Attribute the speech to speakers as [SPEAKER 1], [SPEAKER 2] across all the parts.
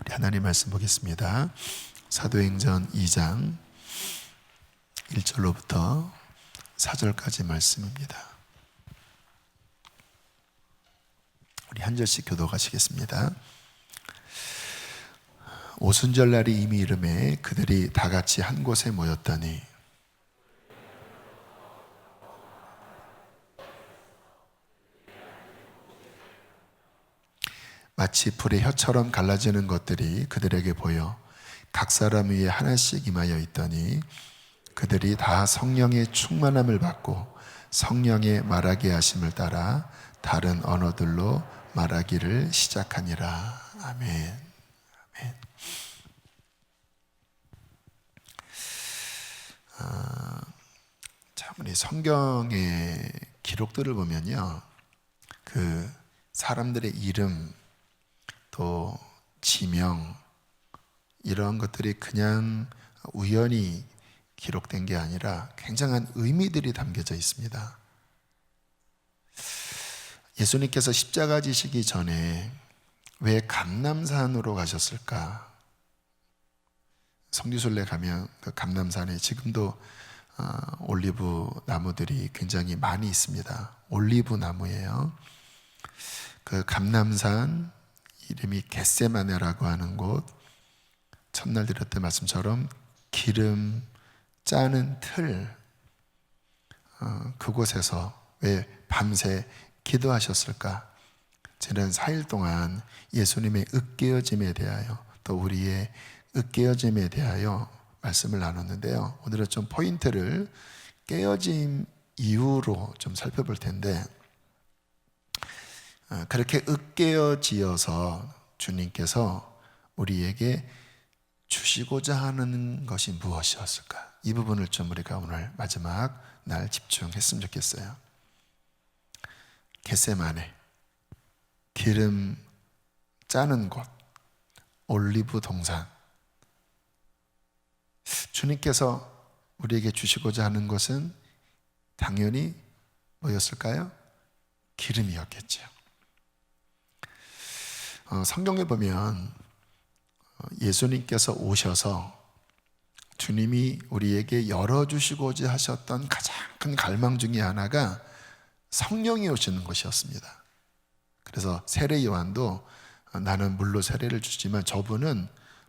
[SPEAKER 1] 우리 하나님 말씀 보겠습니다. 사도행전 2장 1절로부터 4절까지 말씀입니다. 우리 한 절씩 교독하시겠습니다. 오순절날이 이미 이르매 그들이 다 같이 한 곳에 모였더니 마치 불의 혀처럼 갈라지는 것들이 그들에게 보여 각 사람 위에 하나씩 임하여 있더니 그들이 다 성령의 충만함을 받고 성령의 말하게 하심을 따라 다른 언어들로 말하기를 시작하니라. 아멘. 아멘. 참 우리 성경의 기록들을 보면요, 그 사람들의 이름 또 지명 이런 것들이 그냥 우연히 기록된 게 아니라 굉장한 의미들이 담겨져 있습니다. 예수님께서 십자가 지시기 전에 왜 감람산으로 가셨을까? 성지순례 가면 그 감람산에 지금도 올리브 나무들이 굉장히 많이 있습니다. 올리브 나무예요. 그 감람산 이름이 겟세마네라고 하는 곳, 첫날 드렸던 말씀처럼 기름 짜는 틀, 그곳에서 왜 밤새 기도하셨을까? 지난 4일 동안 예수님의 으깨어짐에 대하여 또 우리의 으깨어짐에 대하여 말씀을 나눴는데요, 오늘은 좀 포인트를 깨어짐 이후로 좀 살펴볼 텐데, 그렇게 으깨어지어서 주님께서 우리에게 주시고자 하는 것이 무엇이었을까? 이 부분을 좀 우리가 오늘 마지막 날 집중했으면 좋겠어요. 겟세마네, 기름 짜는 곳, 올리브 동산. 주님께서 우리에게 주시고자 하는 것은 당연히 뭐였을까요? 기름이었겠죠. 성경에 보면 예수님께서 오셔서 주님이 우리에게 열어주시고자 하셨던 가장 큰 갈망 중에 하나가 성령이 오시는 것이었습니다. 그래서 세례 요한도 나는 물로 세례를 주지만 저분은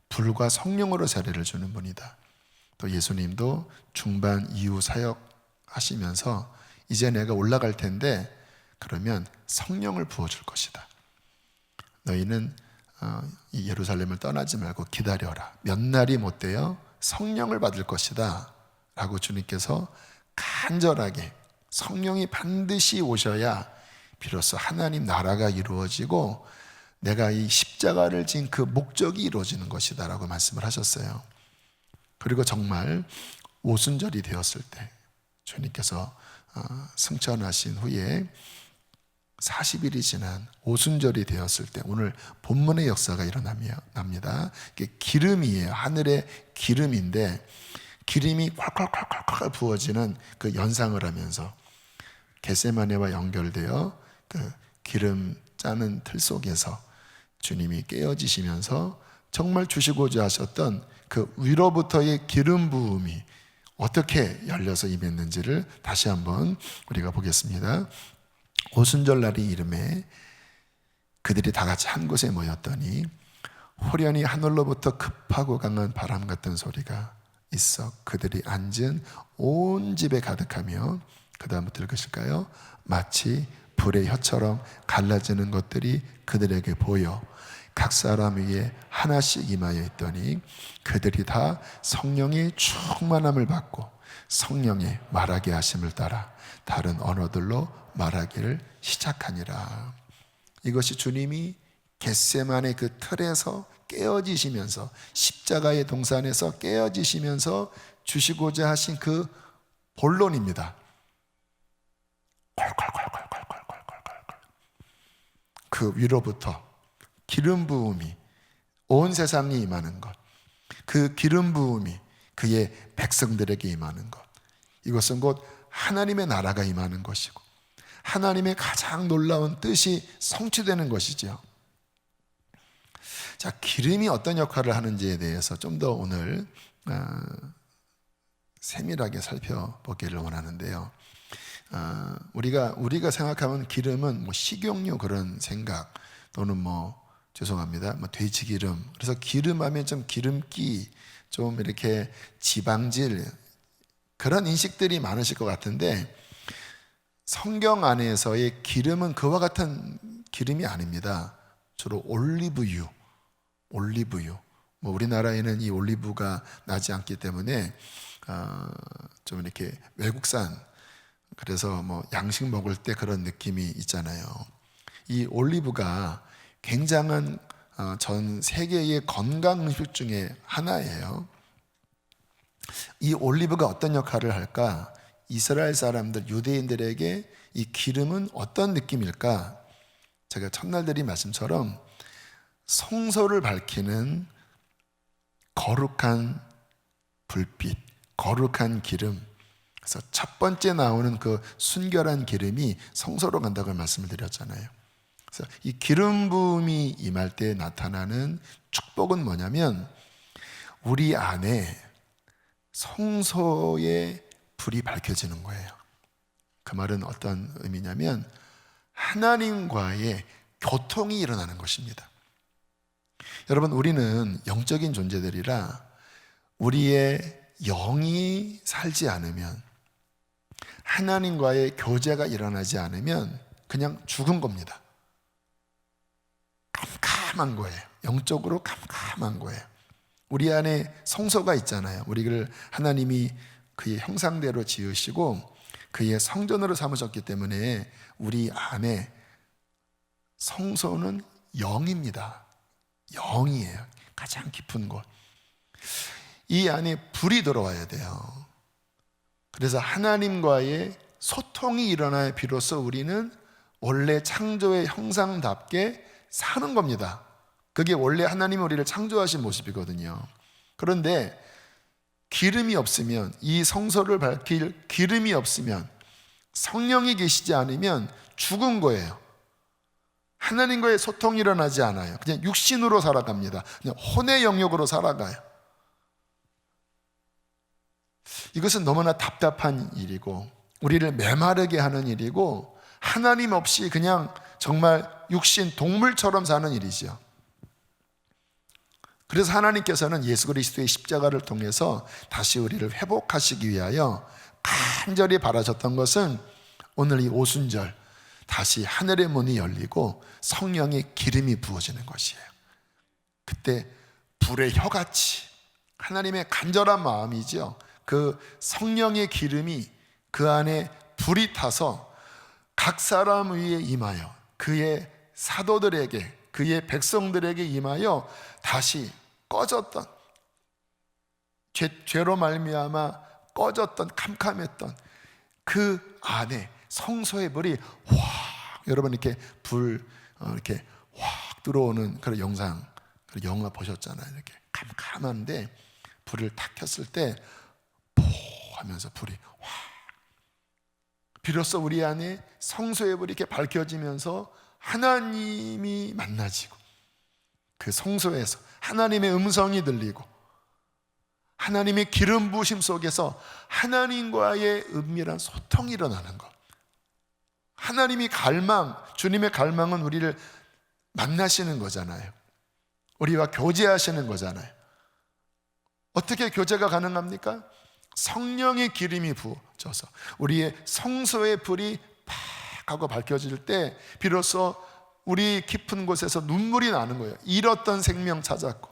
[SPEAKER 1] 불과 성령으로 세례를 주는 분이다. 또 예수님도 중반 이후 사역하시면서 이제 내가 올라갈 텐데 그러면 성령을 부어줄 것이다. 너희는 이 예루살렘을 떠나지 말고 기다려라. 몇 날이 못 되어 성령을 받을 것이다 라고 주님께서 간절하게, 성령이 반드시 오셔야 비로소 하나님 나라가 이루어지고 내가 이 십자가를 진 그 목적이 이루어지는 것이다 라고 말씀을 하셨어요. 그리고 정말 오순절이 되었을 때 주님께서 승천하신 후에 40일이 지난 오순절이 되었을 때 오늘 본문의 역사가 일어납니다. 기름이에요. 하늘의 기름인데 기름이 콸콸콸콸 부어지는 그 연상을 하면서 겟세마네와 연결되어 그 기름 짜는 틀 속에서 주님이 깨어지시면서 정말 주시고자 하셨던 그 위로부터의 기름 부음이 어떻게 열려서 임했는지를 다시 한번 우리가 보겠습니다. 오순절 날이 이름에 그들이 다 같이 한 곳에 모였더니 호련히 하늘로부터 급하고 강한 바람 같은 소리가 있어 그들이 앉은 온 집에 가득하며, 그 다음부터 읽으실까요? 마치 불의 혀처럼 갈라지는 것들이 그들에게 보여 각 사람 위에 하나씩 임하여 있더니 그들이 다 성령의 충만함을 받고 성령의 말하게 하심을 따라 다른 언어들로 말하기를 시작하니라. 이것이 주님이 겟세마네 그 틀에서 깨어지시면서 십자가의 동산에서 깨어지시면서 주시고자 하신 그 본론입니다. 그 위로부터 기름 부음이 온 세상에 임하는 것, 그 기름 부음이 그의 백성들에게 임하는 것, 이것은 곧 하나님의 나라가 임하는 것이고 하나님의 가장 놀라운 뜻이 성취되는 것이죠. 자, 기름이 어떤 역할을 하는지에 대해서 좀 더 오늘 세밀하게 살펴보기를 원하는데요. 우리가 생각하면 기름은 뭐 식용유 그런 생각, 또는 죄송합니다, 돼지 기름. 그래서 기름하면 좀 기름기, 좀 이렇게 지방질, 그런 인식들이 많으실 것 같은데, 성경 안에서의 기름은 그와 같은 기름이 아닙니다. 주로 올리브유. 우리나라에는 이 올리브가 나지 않기 때문에 좀 이렇게 외국산, 그래서 양식 먹을 때 그런 느낌이 있잖아요. 이 올리브가 굉장한 전 세계의 건강 음식 중에 하나예요. 이 올리브가 어떤 역할을 할까? 이스라엘 사람들, 유대인들에게 이 기름은 어떤 느낌일까? 제가 첫날 드린 말씀처럼 성소를 밝히는 거룩한 불빛, 거룩한 기름. 그래서 첫 번째 나오는 그 순결한 기름이 성소로 간다고 말씀을 드렸잖아요. 그래서 이 기름 부음이 임할 때 나타나는 축복은 뭐냐면, 우리 안에 성소의 불이 밝혀지는 거예요. 그 말은 어떤 의미냐면, 하나님과의 교통이 일어나는 것입니다. 여러분, 우리는 영적인 존재들이라 우리의 영이 살지 않으면, 하나님과의 교제가 일어나지 않으면 그냥 죽은 겁니다. 캄캄한 거예요. 영적으로 캄캄한 거예요. 우리 안에 성소가 있잖아요. 우리를 하나님이 그의 형상대로 지으시고 그의 성전으로 삼으셨기 때문에 우리 안에 성소는 영입니다. 영이에요. 가장 깊은 곳. 이 안에 불이 들어와야 돼요. 그래서 하나님과의 소통이 일어나야 비로소 우리는 원래 창조의 형상답게 사는 겁니다. 그게 원래 하나님이 우리를 창조하신 모습이거든요. 그런데 기름이 없으면, 이 성소를 밝힐 기름이 없으면, 성령이 계시지 않으면 죽은 거예요. 하나님과의 소통이 일어나지 않아요. 그냥 육신으로 살아갑니다. 그냥 혼의 영역으로 살아가요. 이것은 너무나 답답한 일이고 우리를 메마르게 하는 일이고, 하나님 없이 그냥 정말 육신 동물처럼 사는 일이죠. 그래서 하나님께서는 예수 그리스도의 십자가를 통해서 다시 우리를 회복하시기 위하여 간절히 바라셨던 것은, 오늘 이 오순절 다시 하늘의 문이 열리고 성령의 기름이 부어지는 것이에요. 그때 불의 혀같이 하나님의 간절한 마음이죠. 그 성령의 기름이 그 안에 불이 타서 각 사람 위에 임하여, 그의 사도들에게, 그의 백성들에게 임하여 다시 꺼졌던, 죄로 말미암아 꺼졌던, 캄캄했던 그 안에 성소의 불이 확, 여러분 이렇게 불 이렇게 확 들어오는 그런 영상, 그런 영화 보셨잖아요. 이렇게 캄캄한데 불을 탁 켰을 때 포 하면서 불이 확, 비로소 우리 안에 성소의 불이 이렇게 밝혀지면서 하나님이 만나지고, 그 성소에서 하나님의 음성이 들리고, 하나님의 기름 부으심 속에서 하나님과의 은밀한 소통이 일어나는 것. 하나님이 주님의 갈망은 우리를 만나시는 거잖아요. 우리와 교제하시는 거잖아요. 어떻게 교제가 가능합니까? 성령의 기름이 부어져서 우리의 성소의 불이 팍 하고 밝혀질 때 비로소 우리 깊은 곳에서 눈물이 나는 거예요. 잃었던 생명 찾았고,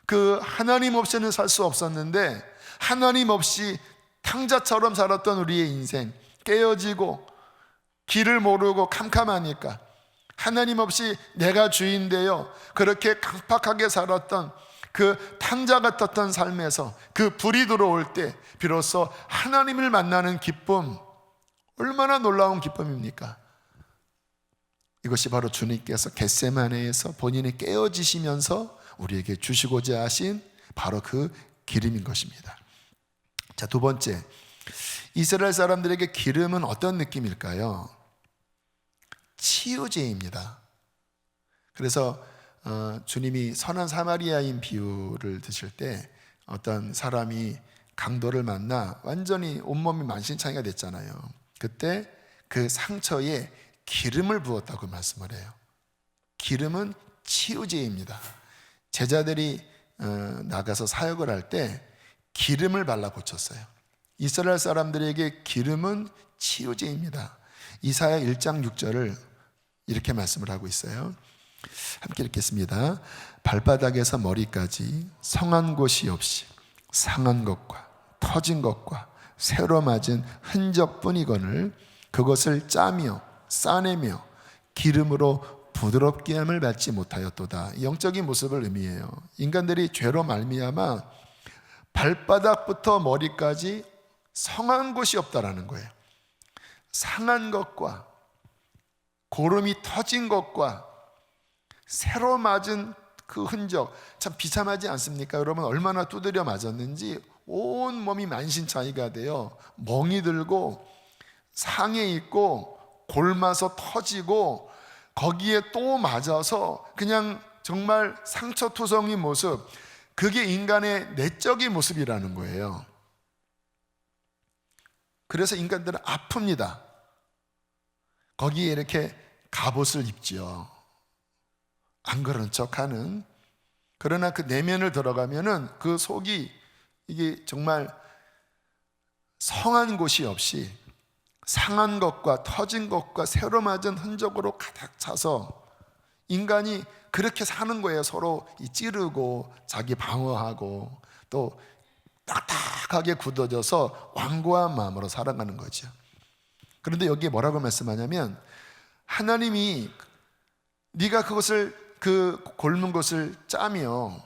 [SPEAKER 1] 그 하나님 없이는 살 수 없었는데 하나님 없이 탕자처럼 살았던 우리의 인생, 깨어지고 길을 모르고 캄캄하니까 하나님 없이 내가 주인 되어 그렇게 강팍하게 살았던 그 탕자 같았던 삶에서 그 불이 들어올 때 비로소 하나님을 만나는 기쁨, 얼마나 놀라운 기쁨입니까? 이것이 바로 주님께서 겟세마네에서 본인이 깨어지시면서 우리에게 주시고자 하신 바로 그 기름인 것입니다. 자, 두 번째, 이스라엘 사람들에게 기름은 어떤 느낌일까요? 치유제입니다. 그래서 주님이 선한 사마리아인 비유를 드실 때 어떤 사람이 강도를 만나 완전히 온몸이 만신창이가 됐잖아요. 그때 그 상처에 기름을 부었다고 말씀을 해요. 기름은 치유제입니다. 제자들이 나가서 사역을 할 때 기름을 발라 고쳤어요. 이스라엘 사람들에게 기름은 치유제입니다. 이사야 1장 6절을 이렇게 말씀을 하고 있어요. 함께 읽겠습니다. 발바닥에서 머리까지 성한 곳이 없이 상한 것과 터진 것과 새로 맞은 흔적뿐이거늘 그것을 짜며 싸내며 기름으로 부드럽게 함을 받지 못하였도다. 영적인 모습을 의미해요. 인간들이 죄로 말미암아 발바닥부터 머리까지 성한 곳이 없다라는 거예요. 상한 것과 고름이 터진 것과 새로 맞은 그 흔적, 참 비참하지 않습니까? 여러분 얼마나 두드려 맞았는지 온 몸이 만신창이가 되어 멍이 들고 상해 있고 골마서 터지고 거기에 또 맞아서 그냥 정말 상처투성인 모습, 그게 인간의 내적인 모습이라는 거예요. 그래서 인간들은 아픕니다. 거기에 이렇게 갑옷을 입죠. 안 그런 척하는. 그러나 그 내면을 들어가면은 그 속이 이게 정말 성한 곳이 없이 상한 것과 터진 것과 새로 맞은 흔적으로 가득 차서 인간이 그렇게 사는 거예요. 서로 찌르고 자기 방어하고 또 딱딱하게 굳어져서 완고한 마음으로 살아가는 거죠. 그런데 여기에 뭐라고 말씀하냐면 하나님이 네가 그것을 그 골문 것을 짜며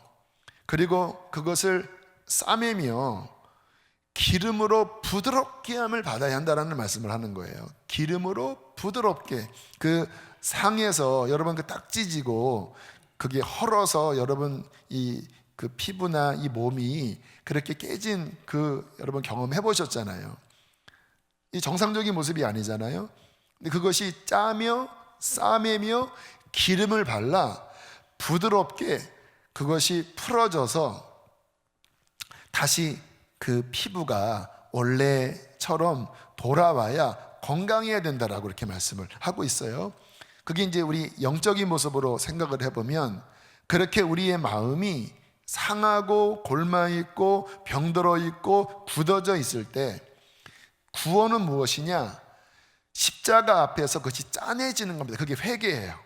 [SPEAKER 1] 그리고 그것을 싸매며 기름으로 부드럽게 함을 받아야 한다라는 말씀을 하는 거예요. 기름으로 부드럽게. 그 상에서 여러분 그 딱지지고 그게 헐어서 여러분 이 그 피부나 이 몸이 그렇게 깨진 그 여러분 경험해 보셨잖아요. 이 정상적인 모습이 아니잖아요. 근데 그것이 짜며 싸매며 기름을 발라 부드럽게 그것이 풀어져서 다시 그 피부가 원래처럼 돌아와야 건강해야 된다라고 이렇게 말씀을 하고 있어요. 그게 이제 우리 영적인 모습으로 생각을 해보면 그렇게 우리의 마음이 상하고 골마있고 병들어 있고 굳어져 있을 때 구원은 무엇이냐? 십자가 앞에서 그것이 짠해지는 겁니다. 그게 회개예요.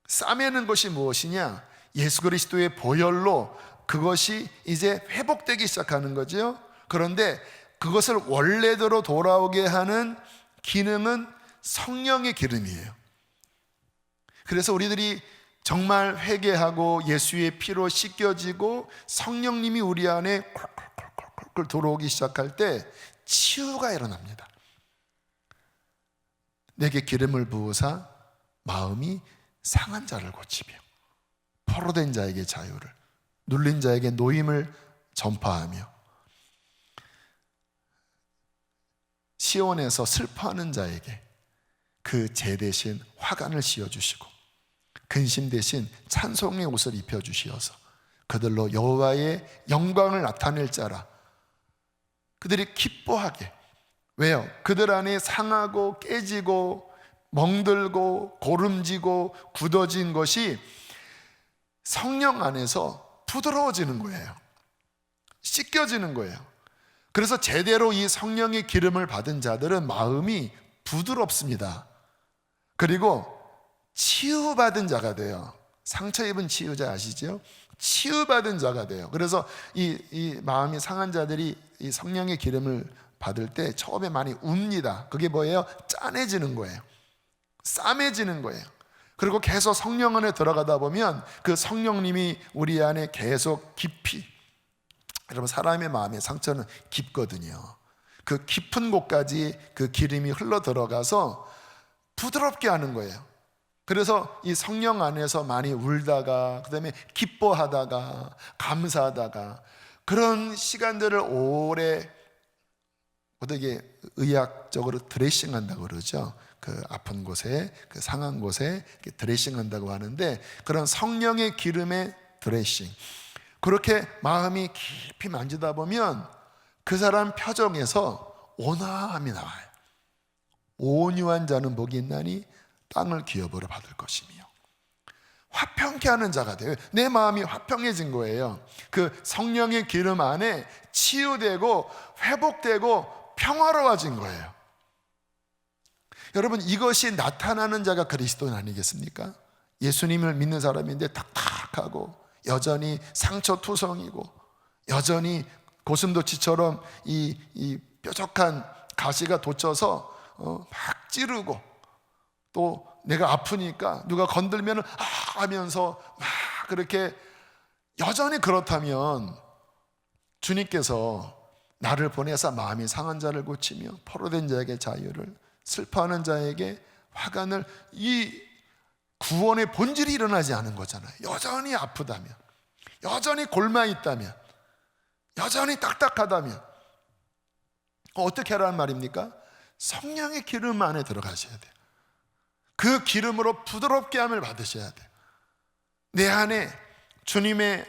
[SPEAKER 1] 싸매는 것이 무엇이냐? 예수 그리스도의 보혈로 그것이 이제 회복되기 시작하는 거죠. 그런데 그것을 원래대로 돌아오게 하는 기능은 성령의 기름이에요. 그래서 우리들이 정말 회개하고 예수의 피로 씻겨지고 성령님이 우리 안에 콜콜콜콜 들어오기 시작할 때 치유가 일어납니다. 내게 기름을 부으사 마음이 상한 자를 고치며 포로된 자에게 자유를, 눌린 자에게 노임을 전파하며 시온에서 슬퍼하는 자에게 그 제 대신 화관을 씌워주시고 근심 대신 찬송의 옷을 입혀주시어서 그들로 여호와의 영광을 나타낼 자라. 그들이 기뻐하게. 왜요? 그들 안에 상하고 깨지고 멍들고 고름지고 굳어진 것이 성령 안에서 부드러워지는 거예요. 씻겨지는 거예요. 그래서 제대로 이 성령의 기름을 받은 자들은 마음이 부드럽습니다. 그리고 치유받은 자가 돼요. 상처 입은 치유자 아시죠? 치유받은 자가 돼요. 그래서 이 마음이 상한 자들이 이 성령의 기름을 받을 때 처음에 많이 웁니다. 그게 뭐예요? 짠해지는 거예요. 싸매지는 거예요. 그리고 계속 성령 안에 들어가다 보면 그 성령님이 우리 안에 계속 깊이, 여러분 사람의 마음의 상처는 깊거든요. 그 깊은 곳까지 그 기름이 흘러 들어가서 부드럽게 하는 거예요. 그래서 이 성령 안에서 많이 울다가 그다음에 기뻐하다가 감사하다가 그런 시간들을 오래 어떻게 의학적으로 드레싱한다고 그러죠. 그 아픈 곳에, 그 상한 곳에 드레싱한다고 하는데, 그런 성령의 기름의 드레싱, 그렇게 마음이 깊이 만지다 보면 그 사람 표정에서 온화함이 나와요. 온유한 자는 복이 있나니 땅을 기업으로 받을 것이며, 화평케 하는 자가 돼요. 내 마음이 화평해진 거예요. 그 성령의 기름 안에 치유되고 회복되고 평화로워진 거예요. 여러분, 이것이 나타나는 자가 그리스도인 아니겠습니까? 예수님을 믿는 사람인데 탁탁하고 여전히 상처투성이고 여전히 고슴도치처럼 이 뾰족한 가시가 돋쳐서 막 찌르고, 또 내가 아프니까 누가 건들면 하면서 막 그렇게 여전히 그렇다면, 주님께서 나를 보내사 마음이 상한 자를 고치며 포로된 자에게 자유를, 슬퍼하는 자에게 화관을, 이 구원의 본질이 일어나지 않은 거잖아요. 여전히 아프다면, 여전히 골마 있다면, 여전히 딱딱하다면 어떻게 하라는 말입니까? 성령의 기름 안에 들어가셔야 돼요. 그 기름으로 부드럽게 함을 받으셔야 돼요. 내 안에 주님의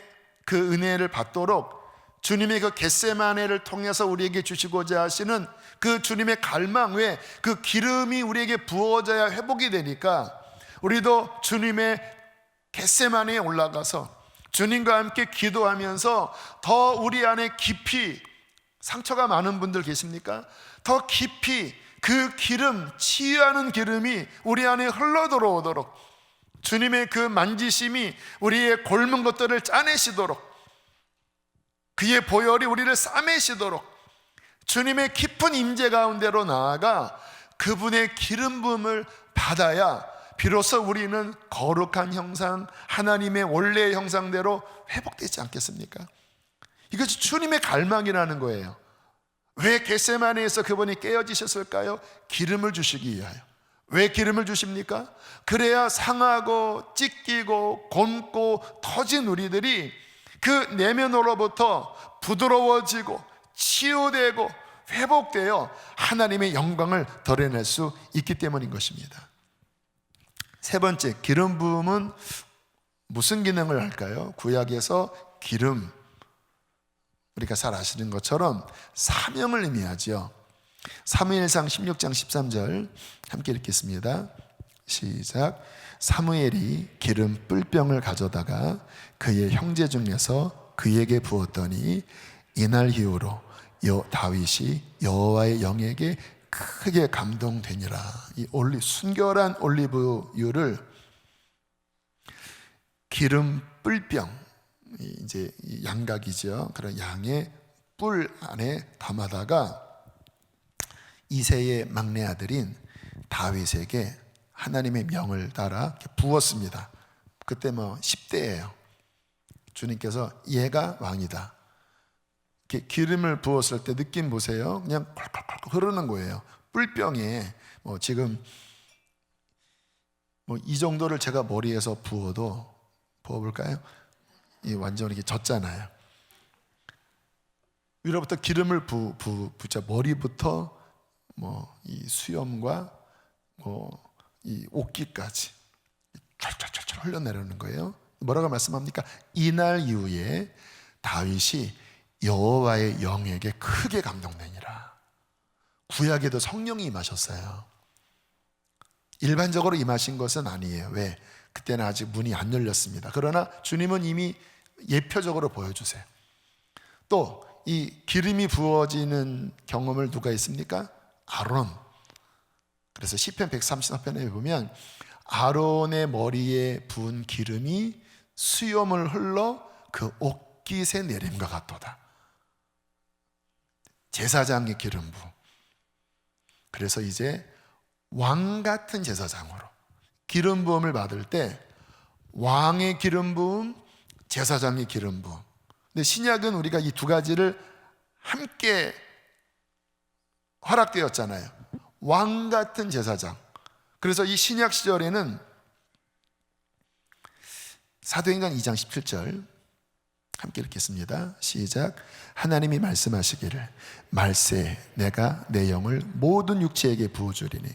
[SPEAKER 1] 그 은혜를 받도록, 주님의 그 겟세마네를 통해서 우리에게 주시고자 하시는 그 주님의 갈망 외에 그 기름이 우리에게 부어져야 회복이 되니까, 우리도 주님의 겟세마네에 올라가서 주님과 함께 기도하면서 더 우리 안에 깊이, 상처가 많은 분들 계십니까? 더 깊이 그 기름, 치유하는 기름이 우리 안에 흘러 들어오도록, 주님의 그 만지심이 우리의 골문 것들을 짜내시도록, 그의 보혈이 우리를 싸매시도록, 주님의 깊은 임재 가운데로 나아가 그분의 기름 부음을 받아야 비로소 우리는 거룩한 형상, 하나님의 원래의 형상대로 회복되지 않겠습니까? 이것이 주님의 갈망이라는 거예요. 왜 겟세마네에서 그분이 깨어지셨을까요? 기름을 주시기 위하여. 왜 기름을 주십니까? 그래야 상하고 찢기고 곪고 터진 우리들이 그 내면으로부터 부드러워지고 치유되고 회복되어 하나님의 영광을 드러낼 수 있기 때문인 것입니다. 세 번째, 기름 부음은 무슨 기능을 할까요? 구약에서 기름, 우리가 잘 아시는 것처럼 사명을 의미하죠. 사무엘상 16장 13절 함께 읽겠습니다. 시작. 사무엘이 기름 뿔병을 가져다가 그의 형제 중에서 그에게 부었더니 이날 이후로 다윗이 여호와의 영에게 크게 감동되니라. 이 순결한 올리브유를 기름 뿔병, 이제 양각이죠. 그런 양의 뿔 안에 담아다가 이새의 막내 아들인 다윗에게 하나님의 명을 따라 부었습니다. 그때 10대예요. 주님께서 얘가 왕이다. 이렇게 기름을 부었을 때 느낌 보세요. 그냥 콸콸콸 흐르는 거예요. 뿔병에 지금 이 정도를 제가 머리에서 부어볼까요? 완전히 이렇게 젖잖아요. 위로부터 기름을 부자 머리부터 이 수염과 이 옷깃까지 촤촤촤 흘러내리는 거예요. 뭐라고 말씀합니까? 이날 이후에 다윗이 여호와의 영에게 크게 감동되니라. 구약에도 성령이 임하셨어요. 일반적으로 임하신 것은 아니에요. 왜? 그때는 아직 문이 안 열렸습니다. 그러나 주님은 이미 예표적으로 보여주세요. 또 이 기름이 부어지는 경험을 누가 있습니까? 아론. 그래서 시편 133편에 보면 아론의 머리에 부은 기름이 수염을 흘러 그 옷깃에 내림과 같도다. 제사장의 기름 부음. 그래서 이제 왕 같은 제사장으로 기름 부음을 받을 때 왕의 기름 부음, 제사장의 기름 부음. 근데 신약은 우리가 이 두 가지를 함께 허락되었잖아요. 왕 같은 제사장. 그래서 이 신약 시절에는 사도행전 2장 17절 함께 읽겠습니다. 시작. 하나님이 말씀하시기를 말세 내가 내 영을 모든 육체에게 부어주리니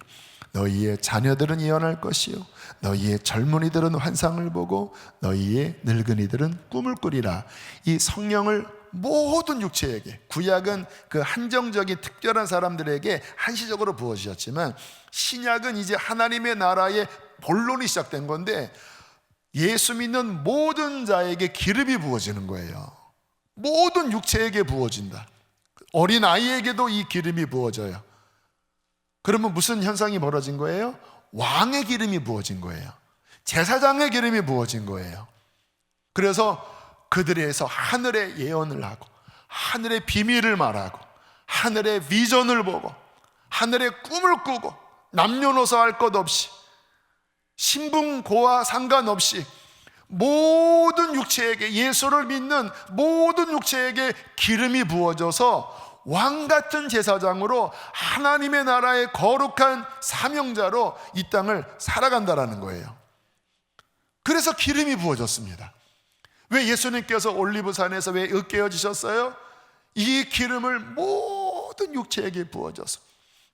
[SPEAKER 1] 너희의 자녀들은 예언할 것이요 너희의 젊은이들은 환상을 보고 너희의 늙은이들은 꿈을 꾸리라. 이 성령을 모든 육체에게, 구약은 그 한정적인 특별한 사람들에게 한시적으로 부어주셨지만 신약은 이제 하나님의 나라의 본론이 시작된 건데 예수 믿는 모든 자에게 기름이 부어지는 거예요. 모든 육체에게 부어진다. 어린아이에게도 이 기름이 부어져요. 그러면 무슨 현상이 벌어진 거예요? 왕의 기름이 부어진 거예요. 제사장의 기름이 부어진 거예요. 그래서 그들에서 하늘의 예언을 하고 하늘의 비밀을 말하고 하늘의 비전을 보고 하늘의 꿈을 꾸고 남녀노소 할 것 없이 신분고와 상관없이 모든 육체에게, 예수를 믿는 모든 육체에게 기름이 부어져서 왕같은 제사장으로 하나님의 나라의 거룩한 사명자로 이 땅을 살아간다라는 거예요. 그래서 기름이 부어졌습니다. 왜 예수님께서 올리브산에서 왜 으깨어지셨어요? 이 기름을 모든 육체에게 부어져서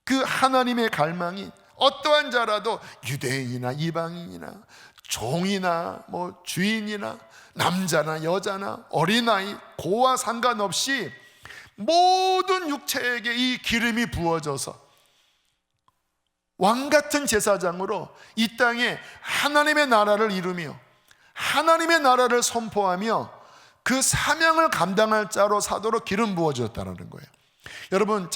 [SPEAKER 1] 그 하나님의 갈망이 어떠한 자라도 유대인이나 이방인이나 종이나 뭐 주인이나 남자나 여자나 어린아이 고와 상관없이 모든 육체에게 이 기름이 부어져서 왕같은 제사장으로 이 땅에 하나님의 나라를 이루며 하나님의 나라를 선포하며 그 사명을 감당할 자로 사도록 기름 부어졌다는 거예요. 여러분,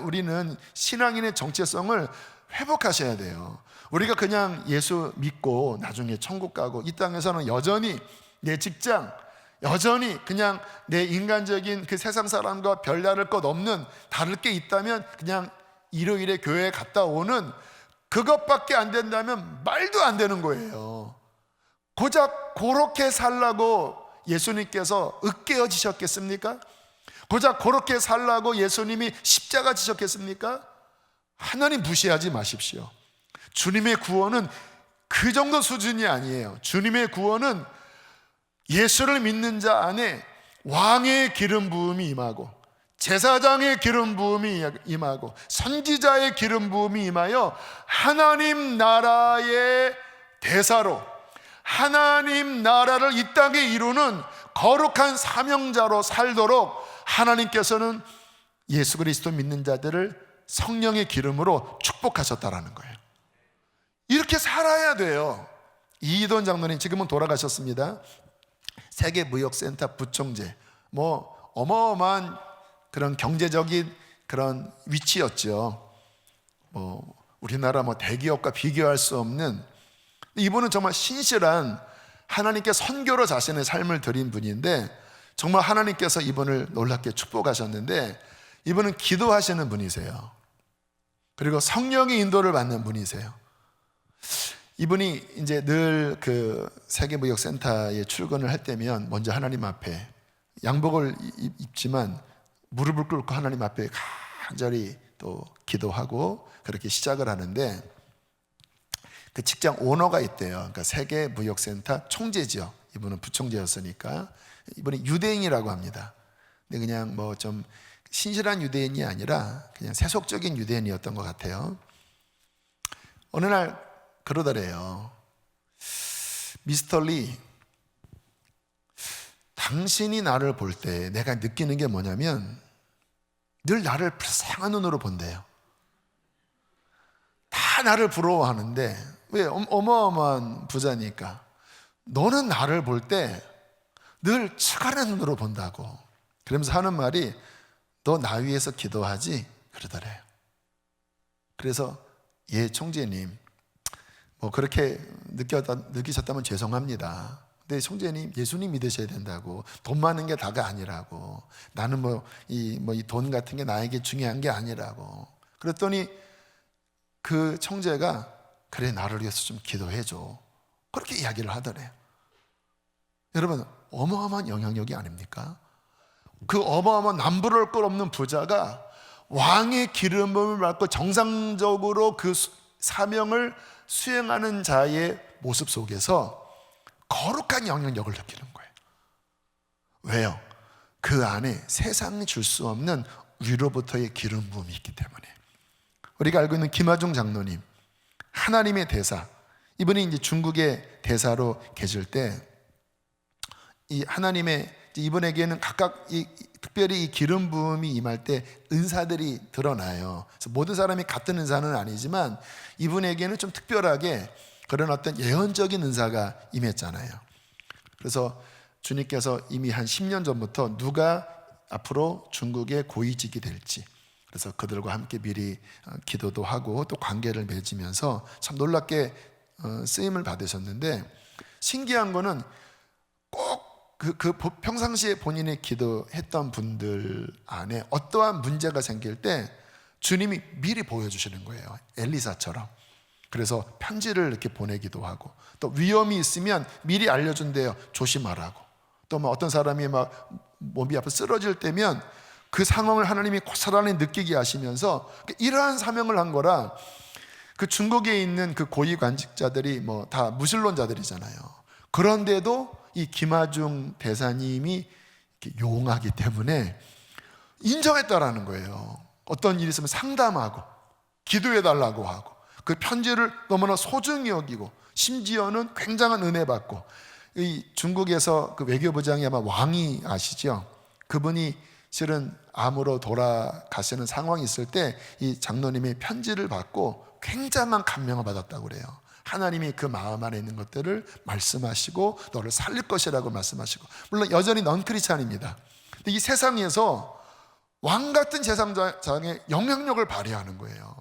[SPEAKER 1] 우리는 신앙인의 정체성을 회복하셔야 돼요. 우리가 그냥 예수 믿고 나중에 천국 가고 이 땅에서는 여전히 내 직장, 여전히 그냥 내 인간적인 그 세상 사람과 별다를 것 없는, 다를 게 있다면 그냥 일요일에 교회에 갔다 오는 그것밖에 안 된다면 말도 안 되는 거예요. 고작 그렇게 살라고 예수님께서 으깨어지셨겠습니까? 고작 그렇게 살라고 예수님이 십자가 지셨겠습니까? 하나님 무시하지 마십시오. 주님의 구원은 그 정도 수준이 아니에요. 주님의 구원은 예수를 믿는 자 안에 왕의 기름 부음이 임하고 제사장의 기름 부음이 임하고 선지자의 기름 부음이 임하여 하나님 나라의 대사로 하나님 나라를 이 땅에 이루는 거룩한 사명자로 살도록 하나님께서는 예수 그리스도 믿는 자들을 성령의 기름으로 축복하셨다라는 거예요. 이렇게 살아야 돼요. 이희돈 장로님 지금은 돌아가셨습니다. 세계무역센터 부총재, 어마어마한 그런 경제적인 그런 위치였죠. 우리나라 대기업과 비교할 수 없는, 이분은 정말 신실한 하나님께 선교로 자신의 삶을 드린 분인데 정말 하나님께서 이분을 놀랍게 축복하셨는데 이분은 기도하시는 분이세요. 그리고 성령의 인도를 받는 분이세요. 이분이 이제 늘 그 세계무역센터에 출근을 할 때면 먼저 하나님 앞에 양복을 입지만 무릎을 꿇고 하나님 앞에 간절히 또 기도하고 그렇게 시작을 하는데 그 직장 오너가 있대요. 그러니까 세계무역센터 총재지요. 이분은 부총재였으니까. 이분이 유대인이라고 합니다. 근데 그냥 좀 신실한 유대인이 아니라 그냥 세속적인 유대인이었던 것 같아요. 어느 날 그러더래요. 미스터 리, 당신이 나를 볼 때 내가 느끼는 게 뭐냐면 늘 나를 불쌍한 눈으로 본대요. 다 나를 부러워하는데 왜? 어마어마한 부자니까. 너는 나를 볼 때 늘 측은한 눈으로 본다고. 그러면서 하는 말이 너 나 위해서 기도하지? 그러더래요. 그래서 예 총재님 그렇게 느끼셨다면 죄송합니다. 근데 총재님 예수님 믿으셔야 된다고. 돈 많은 게 다가 아니라고. 나는 이 돈 같은 게 나에게 중요한 게 아니라고. 그랬더니 그 총재가 그래 나를 위해서 좀 기도해줘. 그렇게 이야기를 하더래요. 여러분 어마어마한 영향력이 아닙니까? 그 어마어마한 남부를 것 없는 부자가 왕의 기름을 받고 정상적으로 그 사명을 수행하는 자의 모습 속에서 거룩한 영향력을 느끼는 거예요. 왜요? 그 안에 세상이 줄 수 없는 위로부터의 기름 부음이 있기 때문에. 우리가 알고 있는 김하중 장로님, 하나님의 대사, 이분이 이제 중국의 대사로 계실 때 이 하나님의 이분에게는 각각 특별히 이 기름 부음이 임할 때 은사들이 드러나요. 그래서 모든 사람이 같은 은사는 아니지만 이분에게는 좀 특별하게 그런 어떤 예언적인 은사가 임했잖아요. 그래서 주님께서 이미 한 10년 전부터 누가 앞으로 중국의 고위직이 될지, 그래서 그들과 함께 미리 기도도 하고 또 관계를 맺으면서 참 놀랍게 쓰임을 받으셨는데, 신기한 거는 꼭 평상시에 본인이 기도했던 분들 안에 어떠한 문제가 생길 때 주님이 미리 보여주시는 거예요. 엘리사처럼. 그래서 편지를 이렇게 보내기도 하고, 또 위험이 있으면 미리 알려준대요. 조심하라고. 또 뭐 어떤 사람이 막 몸이 아파 쓰러질 때면 그 상황을 하나님이 고스란히 느끼게 하시면서 이러한 사명을 한 거라. 그 중국에 있는 그 고위 관직자들이 뭐 다 무신론자들이잖아요. 그런데도 이 김하중 대사님이 용하기 때문에 인정했다라는 거예요. 어떤 일이 있으면 상담하고 기도해 달라고 하고, 그 편지를 너무나 소중히 여기고, 심지어는 굉장한 은혜 받고, 이 중국에서 그 외교부장이 아마 왕이 아시죠? 그분이 실은 암으로 돌아가시는 상황이 있을 때 이 장로님의 편지를 받고 굉장한 감명을 받았다고 그래요. 하나님이 그 마음 안에 있는 것들을 말씀하시고 너를 살릴 것이라고 말씀하시고, 물론 여전히 넌 크리스찬입니다. 근데 이 세상에서 왕 같은 세상장의 영향력을 발휘하는 거예요.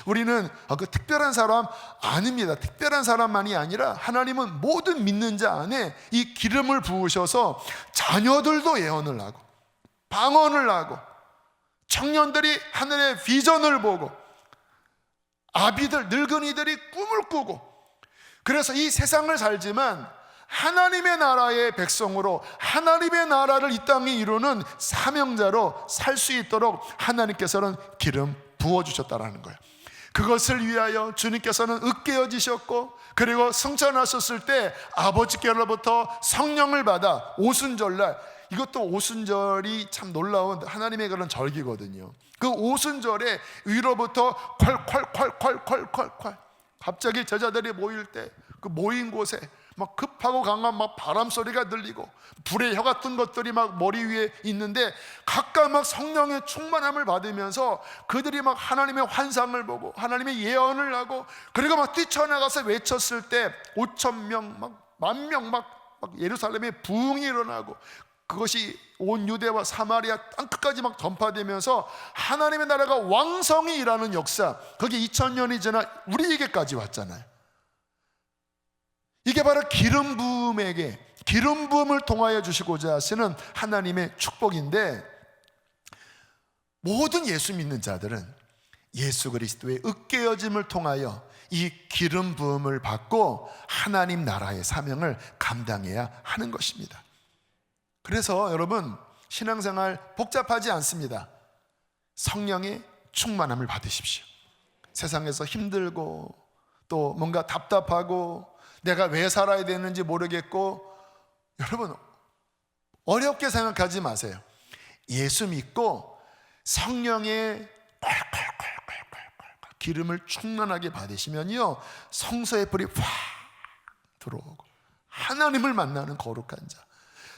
[SPEAKER 1] 우리는 그 특별한 사람 아닙니다. 특별한 사람만이 아니라 하나님은 모든 믿는 자 안에 이 기름을 부으셔서 자녀들도 예언을 하고 방언을 하고, 청년들이 하늘의 비전을 보고, 아비들, 늙은이들이 꿈을 꾸고, 그래서 이 세상을 살지만 하나님의 나라의 백성으로 하나님의 나라를 이 땅에 이루는 사명자로 살 수 있도록 하나님께서는 기름 부어주셨다라는 거예요. 그것을 위하여 주님께서는 으깨어지셨고, 그리고 승천하셨을 때 아버지께로부터 성령을 받아 오순절날, 이것도 오순절이 참 놀라운 하나님의 그런 절기거든요. 그 오순절에 위로부터 콸콸콸콸콸콸콸 갑자기 제자들이 모일 때 그 모인 곳에 막 급하고 강한 막 바람 소리가 들리고 불의 혀 같은 것들이 막 머리 위에 있는데, 각각 막 성령의 충만함을 받으면서 그들이 막 하나님의 환상을 보고 하나님의 예언을 하고, 그리고 막 뛰쳐나가서 외쳤을 때 5,000명 막 10,000명 막 예루살렘에 부흥이 일어나고, 그것이 온 유대와 사마리아 땅끝까지 막 전파되면서 하나님의 나라가 왕성히 일하는 역사, 그게 2000년이 지나 우리에게까지 왔잖아요. 이게 바로 기름 부음에게, 기름 부음을 통하여 주시고자 하시는 하나님의 축복인데, 모든 예수 믿는 자들은 예수 그리스도의 으깨어짐을 통하여 이 기름 부음을 받고 하나님 나라의 사명을 감당해야 하는 것입니다. 그래서 여러분, 신앙생활 복잡하지 않습니다. 성령의 충만함을 받으십시오. 세상에서 힘들고 또 뭔가 답답하고 내가 왜 살아야 되는지 모르겠고, 여러분 어렵게 생각하지 마세요. 예수 믿고 성령의 기름을 충만하게 받으시면요, 성서의 불이 확 들어오고 하나님을 만나는 거룩한 자.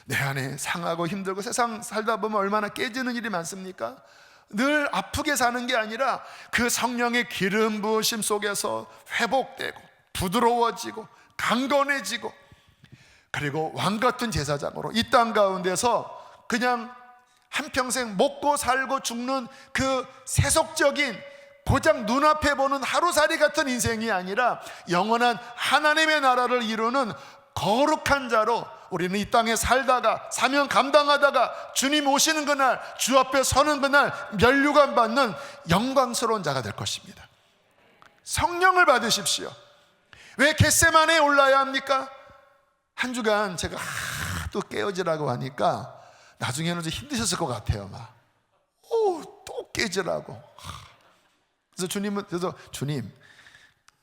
[SPEAKER 1] 내 안에 상하고 힘들고 세상 살다 보면 얼마나 깨지는 일이 많습니까? 늘 아프게 사는 게 아니라 그 성령의 기름 부으심 속에서 회복되고 부드러워지고 강건해지고, 그리고 왕같은 제사장으로 이 땅 가운데서 그냥 한평생 먹고 살고 죽는 그 세속적인 고작 눈앞에 보는 하루살이 같은 인생이 아니라 영원한 하나님의 나라를 이루는 거룩한 자로 우리는 이 땅에 살다가 사명 감당하다가 주님 오시는 그날, 주 앞에 서는 그날 면류관 받는 영광스러운 자가 될 것입니다. 성령을 받으십시오. 왜 겟세마네에 올라야 합니까? 한 주간 제가 또 깨어지라고 하니까 나중에는 좀 힘드셨을 것 같아요. 또 깨지라고. 그래서 주님,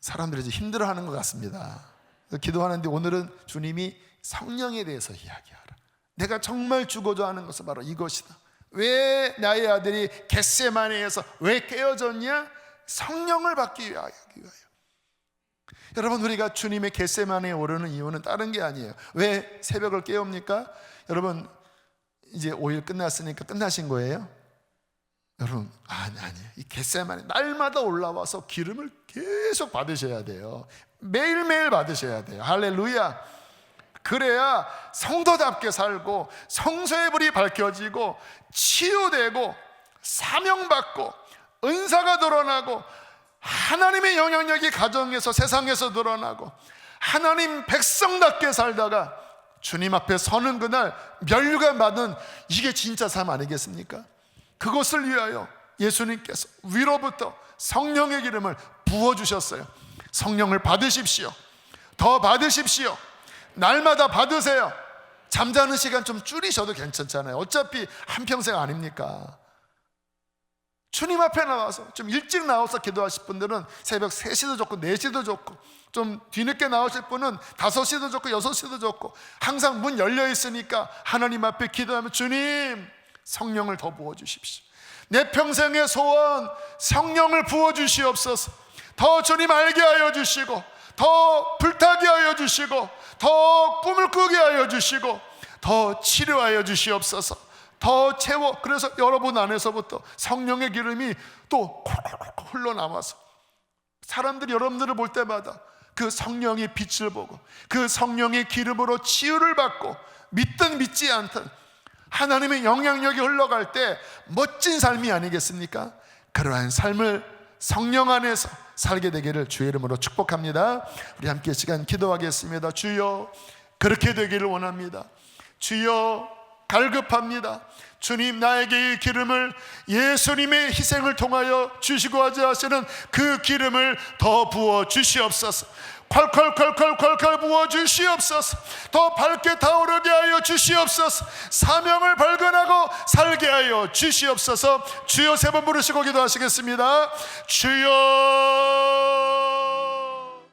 [SPEAKER 1] 사람들이 좀 힘들어하는 것 같습니다. 기도하는데 오늘은 주님이 성령에 대해서 이야기하라. 내가 정말 주고자 하는 것은 바로 이것이다. 왜 나의 아들이 겟세마네에서 왜 깨어졌냐? 성령을 받기 위하여. 여러분, 우리가 주님의 겟세마네에 오르는 이유는 다른 게 아니에요. 왜 새벽을 깨웁니까? 여러분, 이제 5일 끝났으니까 끝나신 거예요? 여러분, 아니에요. 이 겟세마네 날마다 올라와서 기름을 계속 받으셔야 돼요. 매일매일 받으셔야 돼요. 할렐루야. 그래야 성도답게 살고 성소의 불이 밝혀지고 치유되고 사명받고 은사가 드러나고 하나님의 영향력이 가정에서 세상에서 드러나고 하나님 백성답게 살다가 주님 앞에 서는 그날 면류관 받은, 이게 진짜 삶 아니겠습니까? 그것을 위하여 예수님께서 위로부터 성령의 기름을 부어주셨어요. 성령을 받으십시오. 더 받으십시오. 날마다 받으세요. 잠자는 시간 좀 줄이셔도 괜찮잖아요. 어차피 한평생 아닙니까? 주님 앞에 나와서 좀 일찍 나와서 기도하실 분들은 새벽 3시도 좋고 4시도 좋고, 좀 뒤늦게 나오실 분은 5시도 좋고 6시도 좋고, 항상 문 열려 있으니까 하나님 앞에 기도하면 주님, 성령을 더 부어주십시오. 내 평생의 소원 성령을 부어주시옵소서. 더 주님 알게 하여 주시고, 더 불타게 하여 주시고, 더 꿈을 꾸게 하여 주시고, 더 치료하여 주시옵소서. 더 채워. 그래서 여러분 안에서부터 성령의 기름이 또 흘러나와서 사람들이 여러분들을 볼 때마다 그 성령의 빛을 보고 그 성령의 기름으로 치유를 받고, 믿든 믿지 않든 하나님의 영향력이 흘러갈 때 멋진 삶이 아니겠습니까? 그러한 삶을 성령 안에서 살게 되기를 주의 이름으로 축복합니다. 우리 함께 시간 기도하겠습니다. 주여, 그렇게 되기를 원합니다. 주여, 갈급합니다. 주님, 나에게 이 기름을, 예수님의 희생을 통하여 주시고 하시는 그 기름을 더 부어 주시옵소서. 콸콸콸콸콸콸 부어 주시옵소서. 더 밝게 타오르게 하여 주시옵소서. 사명을 발견하고 살게 하여 주시옵소서. 주여, 3번 부르시고 기도하시겠습니다. 주여,